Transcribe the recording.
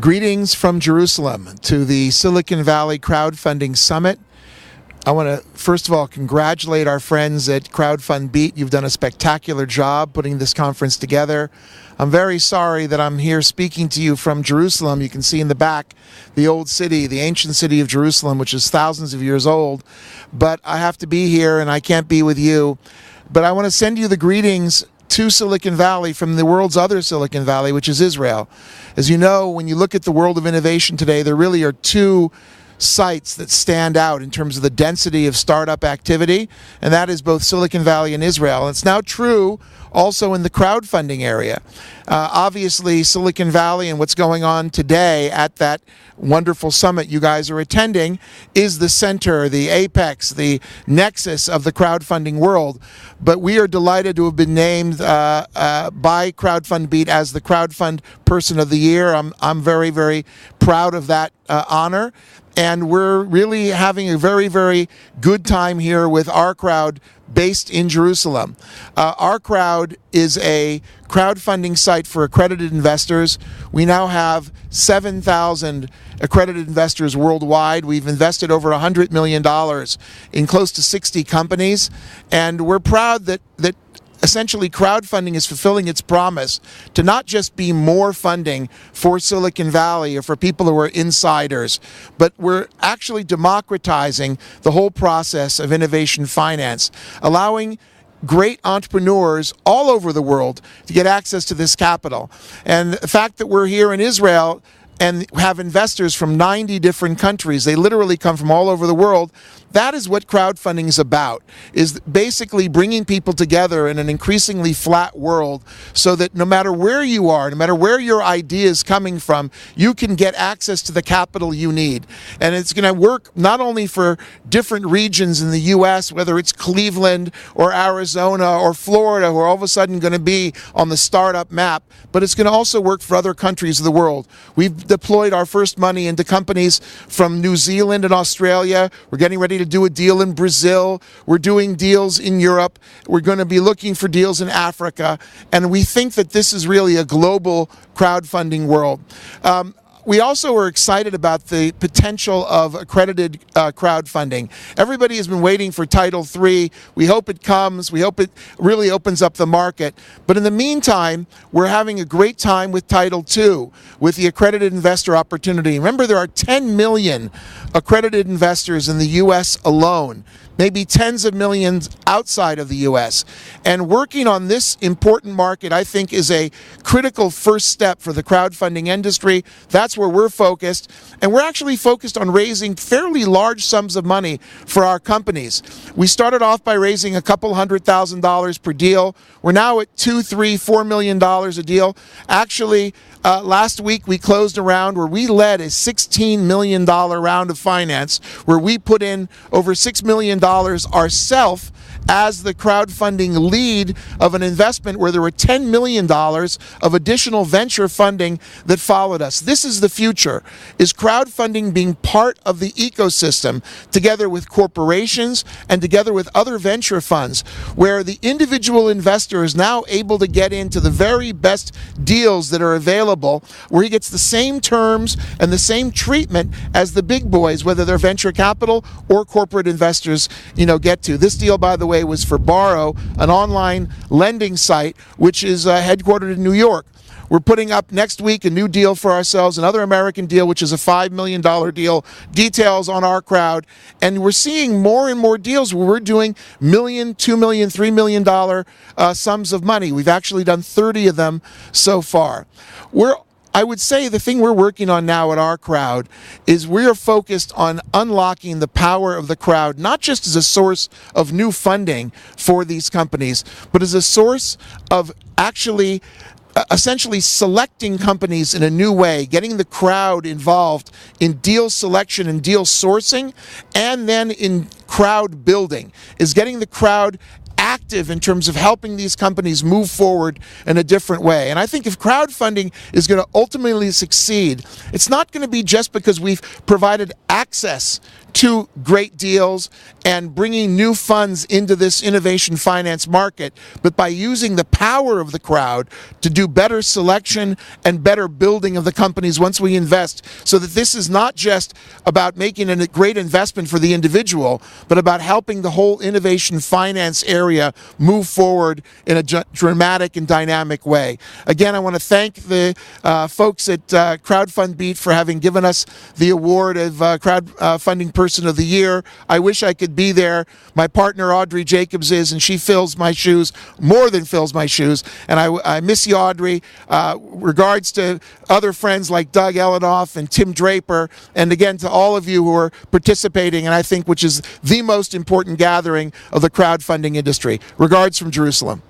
Greetings from Jerusalem to the Silicon Valley Crowdfunding Summit. I want to, first of all, congratulate our friends at CrowdFunding. You've done a spectacular job putting this conference together. I'm very sorry that I'm here speaking to you from Jerusalem. You can see in the back the old city, the ancient city of Jerusalem, which is thousands of years old. But I have to be here and I can't be with you. But I want to send you the greetings to Silicon Valley from the world's other Silicon Valley, which is Israel. As you know, when you look at the world of innovation today, there really are two sites that stand out in terms of the density of startup activity, and that is both Silicon Valley and Israel. And it's now true also in the crowdfunding area. Obviously, Silicon Valley and what's going on today at that wonderful summit you guys are attending is the center, the apex, the nexus of the crowdfunding world. But we are delighted to have been named by CrowdFunding as the Crowdfund Person of the Year. I'm very, very proud of that honor. And we're really having a very, very good time here with our crowd based in Jerusalem. Our crowd is a crowdfunding site for accredited investors. We now have 7,000 accredited investors worldwide. We've invested over $100 million in close to 60 companies. And we're proud that essentially crowdfunding is fulfilling its promise to not just be more funding for Silicon Valley or for people who are insiders, but we're actually democratizing the whole process of innovation finance, allowing great entrepreneurs all over the world to get access to this capital. And the fact that we're here in Israel and have investors from 90 different countries, they literally come from all over the world. That is what crowdfunding is about, is basically bringing people together in an increasingly flat world so that no matter where you are, no matter where your idea is coming from, you can get access to the capital you need. And it's going to work not only for different regions in the U.S., whether it's Cleveland or Arizona or Florida, who are all of a sudden going to be on the startup map, but it's going to also work for other countries of the world. We've deployed our first money into companies from New Zealand and Australia. We're getting ready to do a deal in Brazil. We're doing deals in Europe. We're going to be looking for deals in Africa. And we think that this is really a global crowdfunding world. We also are excited about the potential of accredited crowdfunding. Everybody has been waiting for Title III. We hope it comes. We hope it really opens up the market. But in the meantime, we're having a great time with Title II, with the accredited investor opportunity. Remember, there are 10 million accredited investors in the U.S. alone, maybe tens of millions outside of the U.S. And working on this important market, I think, is a critical first step for the crowdfunding industry. That's where we're focused. And we're actually focused on raising fairly large sums of money for our companies. We started off by raising a couple $100,000 per deal. We're now at $2, $3, $4 million a deal. Actually, last week we closed a round where we led a $16 million round of finance, where we put in over $6 million ourselves as the crowdfunding lead of an investment where there were $10 million of additional venture funding that followed us. This is the future, is crowdfunding being part of the ecosystem together with corporations and together with other venture funds, where the individual investor is now able to get into the very best deals that are available, where he gets the same terms and the same treatment as the big boys, whether they're venture capital or corporate investors, get to. This deal, by the way, was for Borrow, an online lending site which is headquartered in New York. We're putting up next week a new deal for ourselves, another American deal, which is a $5 million deal. Details on our crowd. And we're seeing more and more deals where we're doing $1 million, $2 million, $3 million sums of money. We've actually done 30 of them so far. I would say the thing we're working on now at our crowd is we're focused on unlocking the power of the crowd, not just as a source of new funding for these companies, but as a source of actually essentially selecting companies in a new way, getting the crowd involved in deal selection and deal sourcing, and then in crowd building, is getting the crowd active in terms of helping these companies move forward in a different way. And I think if crowdfunding is going to ultimately succeed, it's not going to be just because we've provided access to great deals and bringing new funds into this innovation finance market, but by using the power of the crowd to do better selection and better building of the companies once we invest, so that this is not just about making a great investment for the individual, but about helping the whole innovation finance area move forward in a dramatic and dynamic way. Again, I want to thank the folks at CrowdFund Beat for having given us the award of crowdfunding Person of the Year. I wish I could be there. My partner Audrey Jacobs is, and she fills my shoes, more than fills my shoes. And I miss you, Audrey. Regards to other friends like Doug Elenoff and Tim Draper, and again to all of you who are participating, and I think which is the most important gathering of the crowdfunding industry. Regards from Jerusalem.